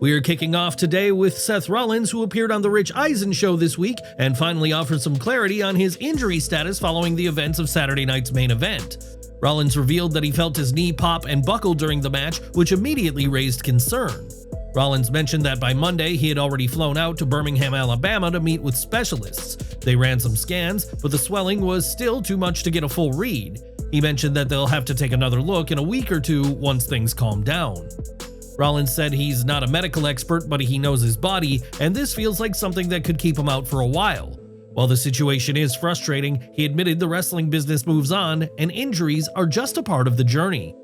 We are kicking off today with Seth Rollins, who appeared on The Rich Eisen Show this week and finally offered some clarity on his injury status following the events of Saturday night's main event. Rollins revealed that he felt his knee pop and buckle during the match, which immediately raised concern. Rollins mentioned that by Monday he had already flown out to Birmingham, Alabama to meet with specialists. They ran some scans, but the swelling was still too much to get a full read. He mentioned that they'll have to take another look in a week or two once things calm down. Rollins said he's not a medical expert, but he knows his body, and this feels like something that could keep him out for a while. While the situation is frustrating, he admitted the wrestling business moves on, and injuries are just a part of the journey.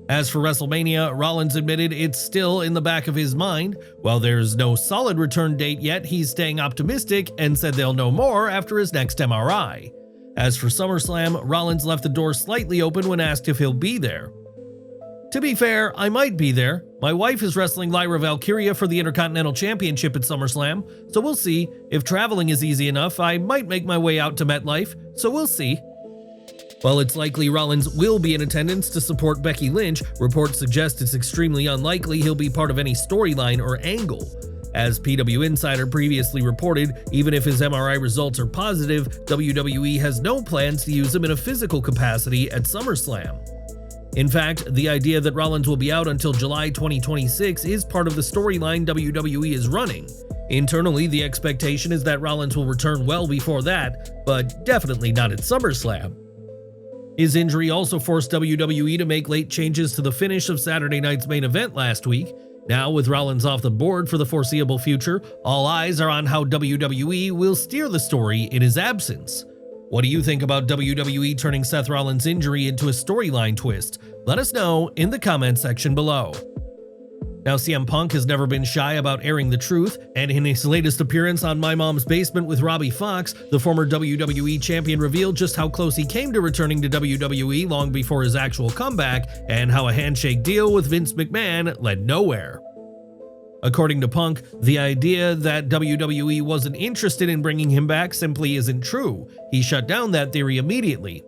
As for WrestleMania, Rollins admitted it's still in the back of his mind. While there's no solid return date yet, he's staying optimistic and said they'll know more after his next MRI. As for SummerSlam, Rollins left the door slightly open when asked if he'll be there. To be fair, I might be there. My wife is wrestling Lyra Valkyria for the Intercontinental Championship at SummerSlam, so we'll see. If traveling is easy enough, I might make my way out to MetLife, so we'll see. While it's likely Rollins will be in attendance to support Becky Lynch, reports suggest it's extremely unlikely he'll be part of any storyline or angle. As PW Insider previously reported, even if his MRI results are positive, WWE has no plans to use him in a physical capacity at SummerSlam. In fact, the idea that Rollins will be out until July 2026 is part of the storyline WWE is running. Internally, the expectation is that Rollins will return well before that, but definitely not at SummerSlam. His injury also forced WWE to make late changes to the finish of Saturday night's main event last week. Now, with Rollins off the board for the foreseeable future, all eyes are on how WWE will steer the story in his absence. What do you think about WWE turning Seth Rollins' injury into a storyline twist? Let us know in the comments section below. Now, CM Punk has never been shy about airing the truth, and in his latest appearance on My Mom's Basement with Robbie Fox, the former WWE champion revealed just how close he came to returning to WWE long before his actual comeback, and how a handshake deal with Vince McMahon led nowhere. According to Punk, the idea that WWE wasn't interested in bringing him back simply isn't true. He shut down that theory immediately.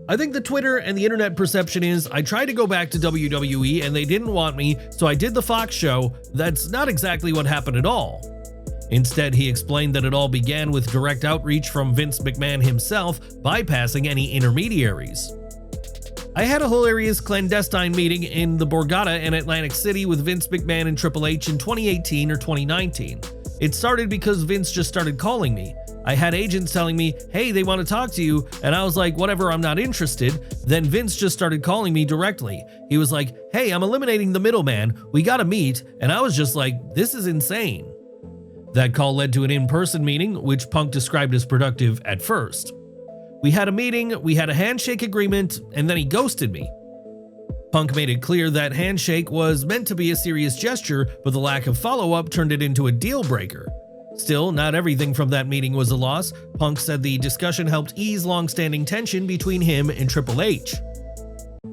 I think the Twitter and the internet perception is, I tried to go back to WWE and they didn't want me, so I did the Fox show. That's not exactly what happened at all. Instead, he explained that it all began with direct outreach from Vince McMahon himself, bypassing any intermediaries. I had a hilarious clandestine meeting in the Borgata in Atlantic City with Vince McMahon and Triple H in 2018 or 2019. It started because Vince just started calling me. I had agents telling me, hey, they want to talk to you, and I was like, whatever, I'm not interested. Then Vince just started calling me directly. He was like, hey, I'm eliminating the middleman, we gotta meet, and I was just like, this is insane. That call led to an in-person meeting, which Punk described as productive at first. We had a meeting, we had a handshake agreement, and then he ghosted me. Punk made it clear that handshake was meant to be a serious gesture, but the lack of follow-up turned it into a deal breaker. Still, not everything from that meeting was a loss. Punk said the discussion helped ease long-standing tension between him and Triple H.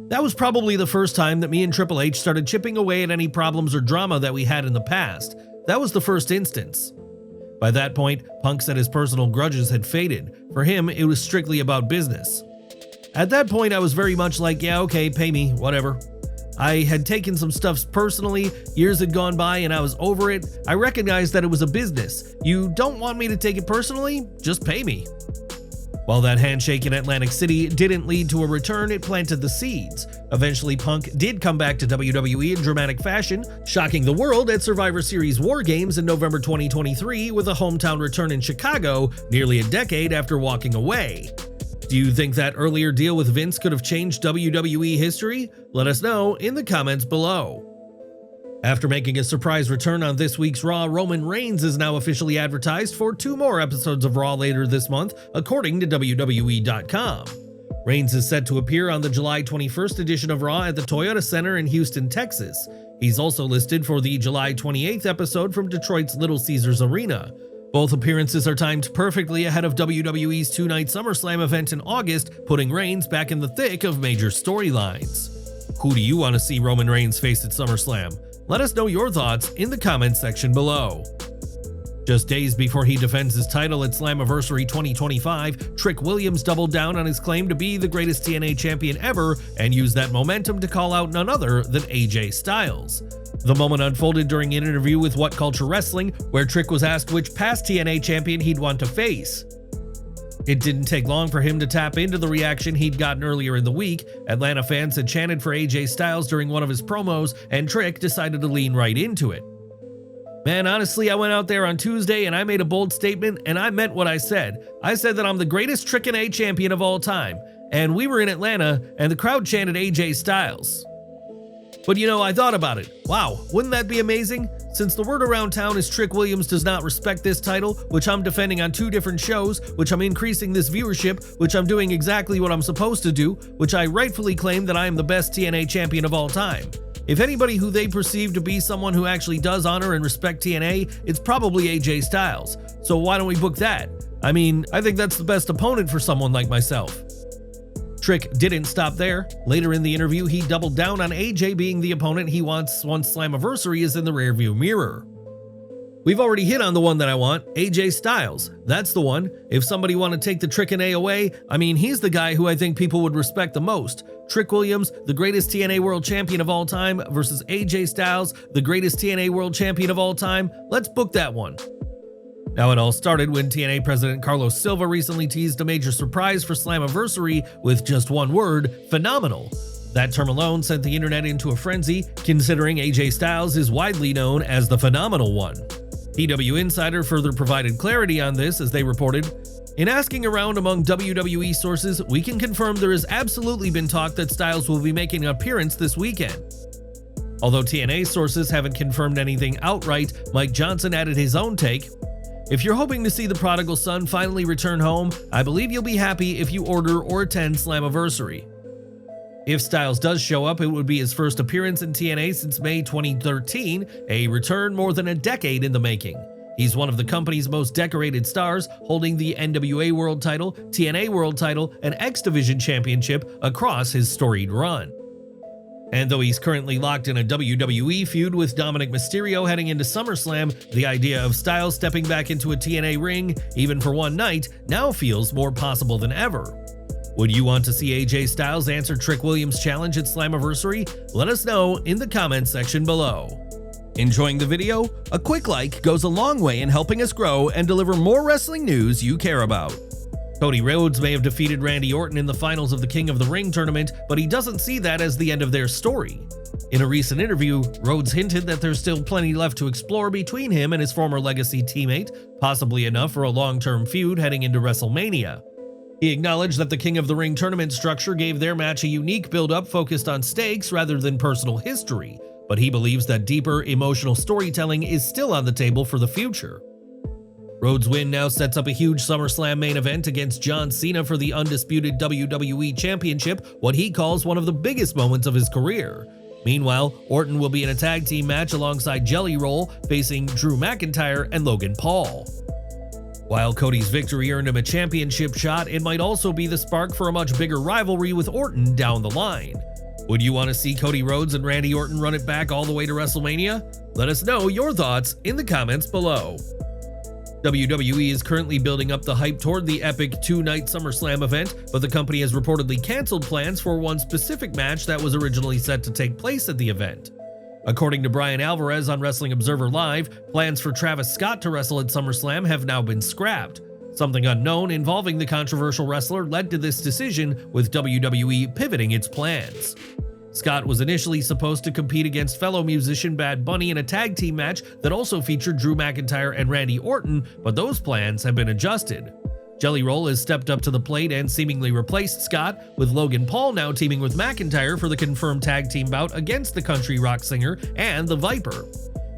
That was probably the first time that me and Triple H started chipping away at any problems or drama that we had in the past. That was the first instance. By that point, Punk said his personal grudges had faded. For him, it was strictly about business. At that point, I was very much like, yeah, okay, pay me, whatever. I had taken some stuff personally, years had gone by and I was over it. I recognized that it was a business. You don't want me to take it personally? Just pay me. While that handshake in Atlantic City didn't lead to a return, it planted the seeds. Eventually, Punk did come back to WWE in dramatic fashion, shocking the world at Survivor Series War Games in November 2023 with a hometown return in Chicago nearly a decade after walking away. Do you think that earlier deal with Vince could have changed WWE history? Let us know in the comments below. After making a surprise return on this week's Raw, Roman Reigns is now officially advertised for 2 more episodes of Raw later this month, according to WWE.com. Reigns is set to appear on the July 21st edition of Raw at the Toyota Center in Houston, Texas. He's also listed for the July 28th episode from Detroit's Little Caesars Arena. Both appearances are timed perfectly ahead of WWE's 2-night SummerSlam event in August, putting Reigns back in the thick of major storylines. Who do you want to see Roman Reigns face at SummerSlam? Let us know your thoughts in the comments section below. Just days before he defends his title at Slammiversary 2025, Trick Williams doubled down on his claim to be the greatest TNA champion ever and used that momentum to call out none other than AJ Styles. The moment unfolded during an interview with What Culture Wrestling, where Trick was asked which past TNA champion he'd want to face. It didn't take long for him to tap into the reaction he'd gotten earlier in the week. Atlanta fans had chanted for AJ Styles during one of his promos, and Trick decided to lean right into it. Man, honestly, I went out there on Tuesday and I made a bold statement, and I meant what I said. I said that I'm the greatest Trick and A champion of all time, and we were in Atlanta, and the crowd chanted AJ Styles. But you know, I thought about it. Wow, wouldn't that be amazing? Since the word around town is Trick Williams does not respect this title, which I'm defending on 2 different shows, which I'm increasing this viewership, which I'm doing exactly what I'm supposed to do, which I rightfully claim that I am the best TNA champion of all time. If anybody who they perceive to be someone who actually does honor and respect TNA, it's probably AJ Styles. So why don't we book that? I mean, I think that's the best opponent for someone like myself. Trick didn't stop there. Later in the interview, he doubled down on AJ being the opponent he wants once Slammiversary is in the rearview mirror. We've already hit on the one that I want, AJ Styles. That's the one. If somebody want to take the Trick and A away, I mean, he's the guy who I think people would respect the most. Trick Williams, the greatest TNA World Champion of all time, versus AJ Styles, the greatest TNA World Champion of all time. Let's book that one. Now, it all started when TNA President Carlos Silva recently teased a major surprise for Slammiversary with just one word, phenomenal. That term alone sent the internet into a frenzy, considering AJ Styles is widely known as the Phenomenal One. PW Insider further provided clarity on this as they reported, "In asking around among WWE sources, we can confirm there has absolutely been talk that Styles will be making an appearance this weekend." Although TNA sources haven't confirmed anything outright, Mike Johnson added his own take. "If you're hoping to see the prodigal son finally return home, I believe you'll be happy if you order or attend Slammiversary." If Styles does show up, it would be his first appearance in TNA since May 2013, a return more than a decade in the making. He's one of the company's most decorated stars, holding the NWA World Title, TNA World Title, and X Division Championship across his storied run. And though he's currently locked in a WWE feud with Dominic Mysterio heading into SummerSlam, the idea of Styles stepping back into a TNA ring, even for one night, now feels more possible than ever. Would you want to see AJ Styles answer Trick Williams' challenge at Slammiversary? Let us know in the comments section below. Enjoying the video? A quick like goes a long way in helping us grow and deliver more wrestling news you care about. Cody Rhodes may have defeated Randy Orton in the finals of the King of the Ring tournament, but he doesn't see that as the end of their story. In a recent interview, Rhodes hinted that there's still plenty left to explore between him and his former Legacy teammate, possibly enough for a long-term feud heading into WrestleMania. He acknowledged that the King of the Ring tournament structure gave their match a unique build-up focused on stakes rather than personal history, but he believes that deeper, emotional storytelling is still on the table for the future. Rhodes' win now sets up a huge SummerSlam main event against John Cena for the undisputed WWE Championship, what he calls one of the biggest moments of his career. Meanwhile, Orton will be in a tag team match alongside Jelly Roll, facing Drew McIntyre and Logan Paul. While Cody's victory earned him a championship shot, it might also be the spark for a much bigger rivalry with Orton down the line. Would you want to see Cody Rhodes and Randy Orton run it back all the way to WrestleMania? Let us know your thoughts in the comments below. WWE is currently building up the hype toward the epic 2-night SummerSlam event, but the company has reportedly canceled plans for one specific match that was originally set to take place at the event. According to Brian Alvarez on Wrestling Observer Live, plans for Travis Scott to wrestle at SummerSlam have now been scrapped. Something unknown involving the controversial wrestler led to this decision, with WWE pivoting its plans. Scott was initially supposed to compete against fellow musician Bad Bunny in a tag team match that also featured Drew McIntyre and Randy Orton, but those plans have been adjusted. Jelly Roll has stepped up to the plate and seemingly replaced Scott, with Logan Paul now teaming with McIntyre for the confirmed tag team bout against the country rock singer and the Viper.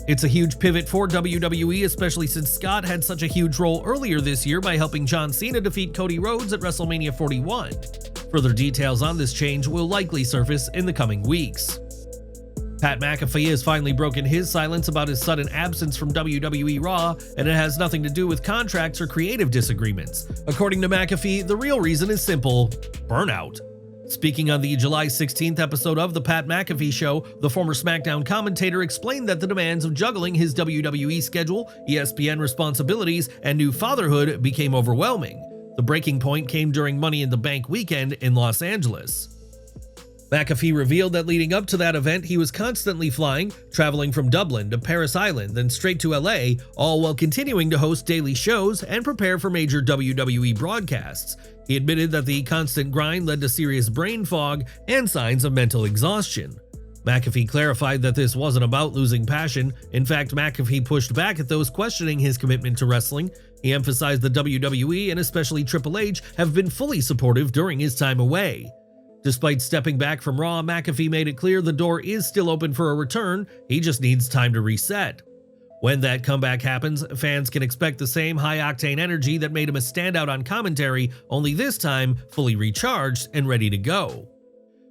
It's a huge pivot for WWE, especially since Scott had such a huge role earlier this year by helping John Cena defeat Cody Rhodes at WrestleMania 41. Further details on this change will likely surface in the coming weeks. Pat McAfee has finally broken his silence about his sudden absence from WWE Raw, and it has nothing to do with contracts or creative disagreements. According to McAfee, the real reason is simple: burnout. Speaking on the July 16th episode of The Pat McAfee Show, the former SmackDown commentator explained that the demands of juggling his WWE schedule, ESPN responsibilities, and new fatherhood became overwhelming. The breaking point came during Money in the Bank weekend in Los Angeles. McAfee revealed that leading up to that event, he was constantly flying, traveling from Dublin to Paris Island, then straight to LA, all while continuing to host daily shows and prepare for major WWE broadcasts. He admitted that the constant grind led to serious brain fog and signs of mental exhaustion. McAfee clarified that this wasn't about losing passion. In fact, McAfee pushed back at those questioning his commitment to wrestling. He emphasized the WWE and especially Triple H have been fully supportive during his time away. Despite stepping back from Raw, McAfee made it clear the door is still open for a return, he just needs time to reset. When that comeback happens, fans can expect the same high-octane energy that made him a standout on commentary, only this time fully recharged and ready to go.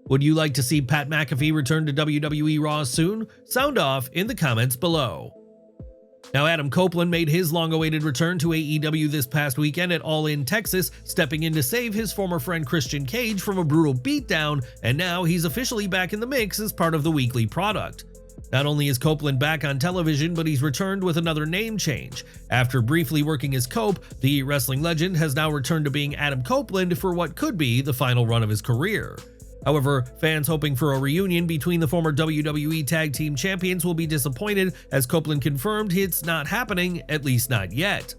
Would you like to see Pat McAfee return to WWE Raw soon? Sound off in the comments below. Now, Adam Copeland made his long-awaited return to AEW this past weekend at All In Texas, stepping in to save his former friend Christian Cage from a brutal beatdown, and now he's officially back in the mix as part of the weekly product. Not only is Copeland back on television, but he's returned with another name change. After briefly working as Cope, the wrestling legend has now returned to being Adam Copeland for what could be the final run of his career. However, fans hoping for a reunion between the former WWE Tag Team Champions will be disappointed, as Copeland confirmed it's not happening, at least not yet.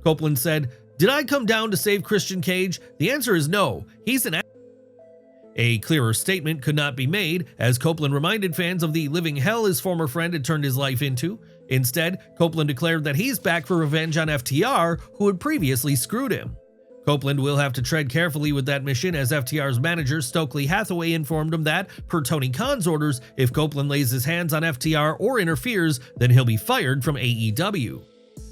Copeland said, "Did I come down to save Christian Cage? The answer is no. He's an A clearer statement could not be made, as Copeland reminded fans of the living hell his former friend had turned his life into. Instead, Copeland declared that he's back for revenge on FTR, who had previously screwed him. Copeland will have to tread carefully with that mission, as FTR's manager Stokely Hathaway informed him that, per Tony Khan's orders, if Copeland lays his hands on FTR or interferes, then he'll be fired from AEW.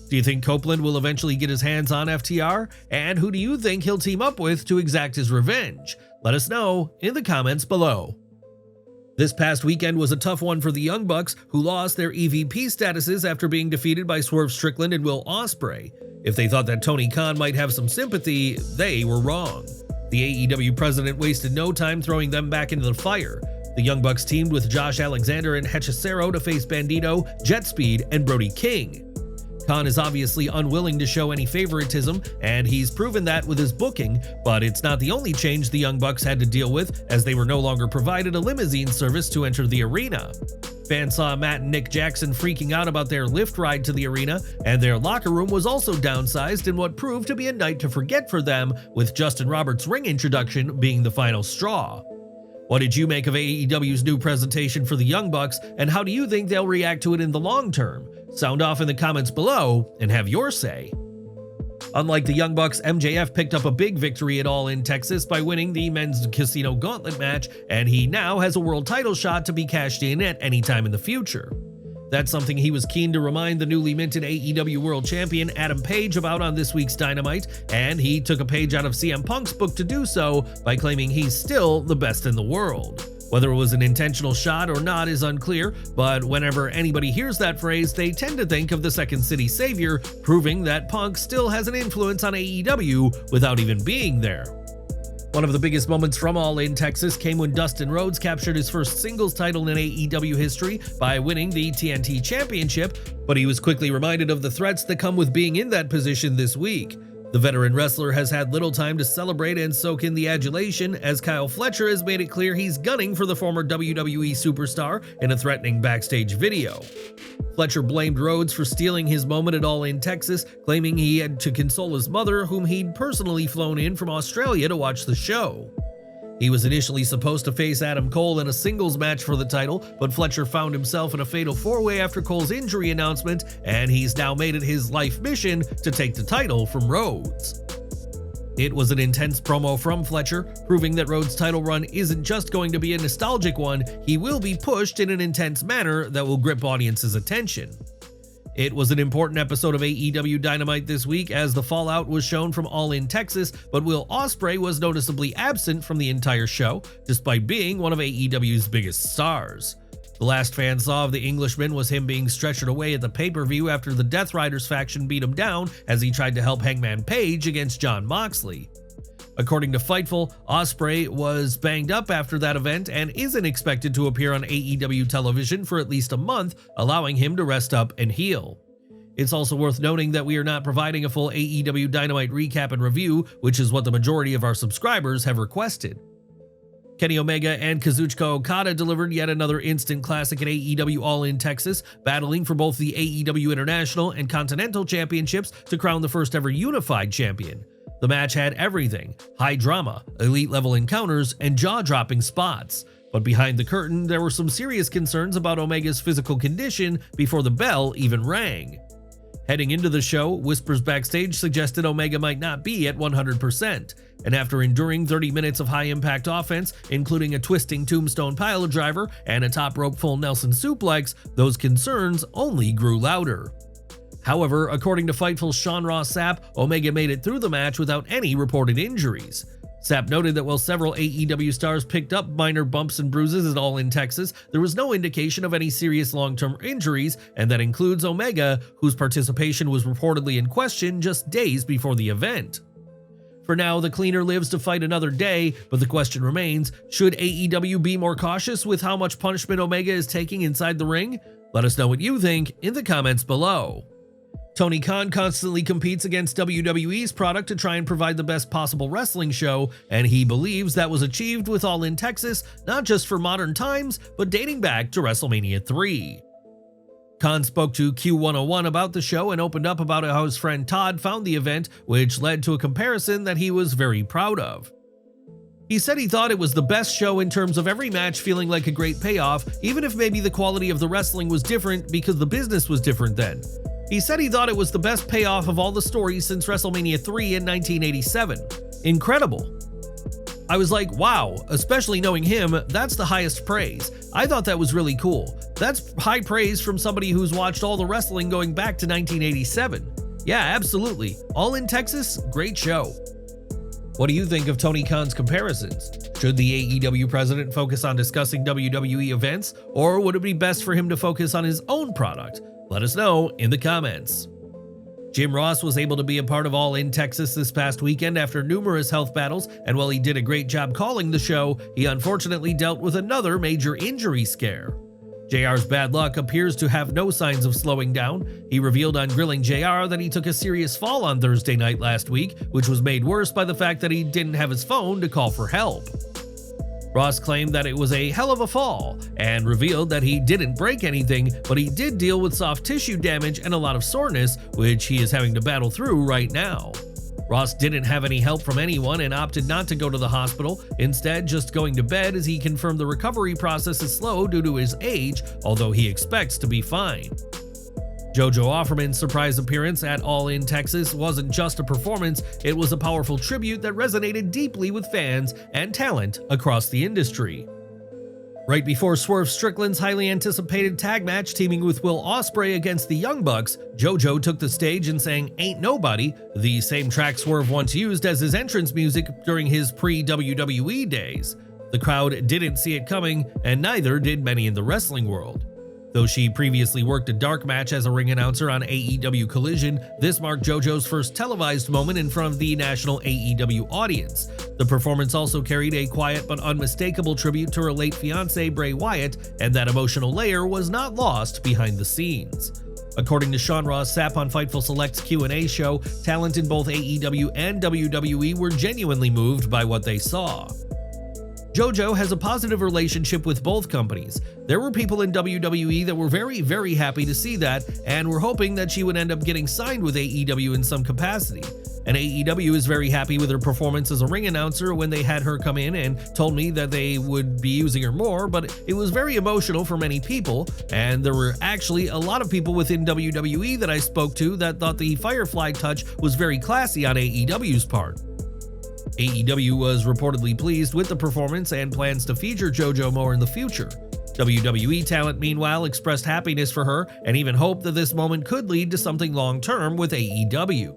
Do you think Copeland will eventually get his hands on FTR? And who do you think he'll team up with to exact his revenge? Let us know in the comments below. This past weekend was a tough one for the Young Bucks, who lost their EVP statuses after being defeated by Swerve Strickland and Will Ospreay. If they thought that Tony Khan might have some sympathy, they were wrong. The AEW president wasted no time throwing them back into the fire. The Young Bucks teamed with Josh Alexander and Hechicero to face Bandito, Jet Speed, and Brody King. Khan is obviously unwilling to show any favoritism, and he's proven that with his booking, but it's not the only change the Young Bucks had to deal with, as they were no longer provided a limousine service to enter the arena. Fans saw Matt and Nick Jackson freaking out about their lift ride to the arena, and their locker room was also downsized in what proved to be a night to forget for them, with Justin Roberts' ring introduction being the final straw. What did you make of AEW's new presentation for the Young Bucks, and how do you think they'll react to it in the long term? Sound off in the comments below and have your say. Unlike the Young Bucks, MJF picked up a big victory at All In Texas by winning the men's casino gauntlet match, and he now has a world title shot to be cashed in at any time in the future. That's something he was keen to remind the newly minted AEW World Champion Adam Page about on this week's Dynamite, and he took a page out of CM Punk's book to do so by claiming he's still the best in the world. Whether it was an intentional shot or not is unclear, but whenever anybody hears that phrase, they tend to think of the Second City Savior, proving that Punk still has an influence on AEW without even being there. One of the biggest moments from All In Texas came when Dustin Rhodes captured his first singles title in AEW history by winning the TNT Championship, but he was quickly reminded of the threats that come with being in that position this week. The veteran wrestler has had little time to celebrate and soak in the adulation, as Kyle Fletcher has made it clear he's gunning for the former WWE superstar in a threatening backstage video. Fletcher blamed Rhodes for stealing his moment at All In Texas, claiming he had to console his mother, whom he'd personally flown in from Australia to watch the show. He was initially supposed to face Adam Cole in a singles match for the title, but Fletcher found himself in a fatal four-way after Cole's injury announcement, and he's now made it his life mission to take the title from Rhodes. It was an intense promo from Fletcher, proving that Rhodes' title run isn't just going to be a nostalgic one, he will be pushed in an intense manner that will grip audiences' attention. It was an important episode of AEW Dynamite this week, as the fallout was shown from All In Texas, but Will Ospreay was noticeably absent from the entire show, despite being one of AEW's biggest stars. The last fans saw of the Englishman was him being stretchered away at the pay-per-view after the Death Riders faction beat him down as he tried to help Hangman Page against Jon Moxley. According to Fightful, Ospreay was banged up after that event and isn't expected to appear on AEW television for at least a month, allowing him to rest up and heal. It's also worth noting that we are not providing a full AEW Dynamite recap and review, which is what the majority of our subscribers have requested. Kenny Omega and Kazuchika Okada delivered yet another instant classic at AEW All In Texas, battling for both the AEW International and Continental Championships to crown the first ever unified champion. The match had everything: high drama, elite level encounters, and jaw-dropping spots. But behind the curtain, there were some serious concerns about Omega's physical condition before the bell even rang. Heading into the show, whispers backstage suggested Omega might not be at 100%, and after enduring 30 minutes of high-impact offense, including a twisting tombstone piledriver and a top rope full Nelson suplex, those concerns only grew louder. However, according to Fightful's Sean Ross Sapp, Omega made it through the match without any reported injuries. Sapp noted that while several AEW stars picked up minor bumps and bruises at All In Texas, there was no indication of any serious long-term injuries, and that includes Omega, whose participation was reportedly in question just days before the event. For now, the cleaner lives to fight another day, but the question remains, should AEW be more cautious with how much punishment Omega is taking inside the ring? Let us know what you think in the comments below. Tony Khan constantly competes against WWE's product to try and provide the best possible wrestling show, and he believes that was achieved with All In Texas, not just for modern times, but dating back to WrestleMania 3. Khan spoke to Q101 about the show and opened up about how his friend Todd found the event, which led to a comparison that he was very proud of. He said he thought it was the best show in terms of every match feeling like a great payoff, even if maybe the quality of the wrestling was different because the business was different then. He said he thought it was the best payoff of all the stories since WrestleMania 3 in 1987. Incredible. I was like, wow, especially knowing him, that's the highest praise. I thought that was really cool. That's high praise from somebody who's watched all the wrestling going back to 1987. Yeah, absolutely. All In Texas, great show. What do you think of Tony Khan's comparisons? Should the AEW president focus on discussing WWE events, or would it be best for him to focus on his own product? Let us know in the comments. Jim Ross was able to be a part of All In Texas this past weekend after numerous health battles, and while he did a great job calling the show, he unfortunately dealt with another major injury scare. JR's bad luck appears to have no signs of slowing down. He revealed on Grilling JR that he took a serious fall on Thursday night last week, which was made worse by the fact that he didn't have his phone to call for help. Ross claimed that it was a hell of a fall, and revealed that he didn't break anything, but he did deal with soft tissue damage and a lot of soreness, which he is having to battle through right now. Ross didn't have any help from anyone and opted not to go to the hospital, instead just going to bed as he confirmed the recovery process is slow due to his age, although he expects to be fine. Jojo Offerman's surprise appearance at All In Texas wasn't just a performance, it was a powerful tribute that resonated deeply with fans and talent across the industry. Right before Swerve Strickland's highly anticipated tag match teaming with Will Ospreay against the Young Bucks, Jojo took the stage and sang Ain't Nobody, the same track Swerve once used as his entrance music during his pre-WWE days. The crowd didn't see it coming, and neither did many in the wrestling world. Though she previously worked a dark match as a ring announcer on AEW Collision, this marked JoJo's first televised moment in front of the national AEW audience. The performance also carried a quiet but unmistakable tribute to her late fiancé Bray Wyatt, and that emotional layer was not lost behind the scenes. According to Sean Ross Sapp on Fightful Select's Q&A show, talent in both AEW and WWE were genuinely moved by what they saw. Jojo has a positive relationship with both companies. There were people in WWE that were very happy to see that and were hoping that she would end up getting signed with AEW in some capacity. And AEW is very happy with her performance as a ring announcer when they had her come in and told me that they would be using her more, but it was very emotional for many people, and there were actually a lot of people within WWE that I spoke to that thought the Firefly touch was very classy on AEW's part. AEW was reportedly pleased with the performance and plans to feature JoJo more in the future. WWE talent, meanwhile, expressed happiness for her and even hoped that this moment could lead to something long-term with AEW.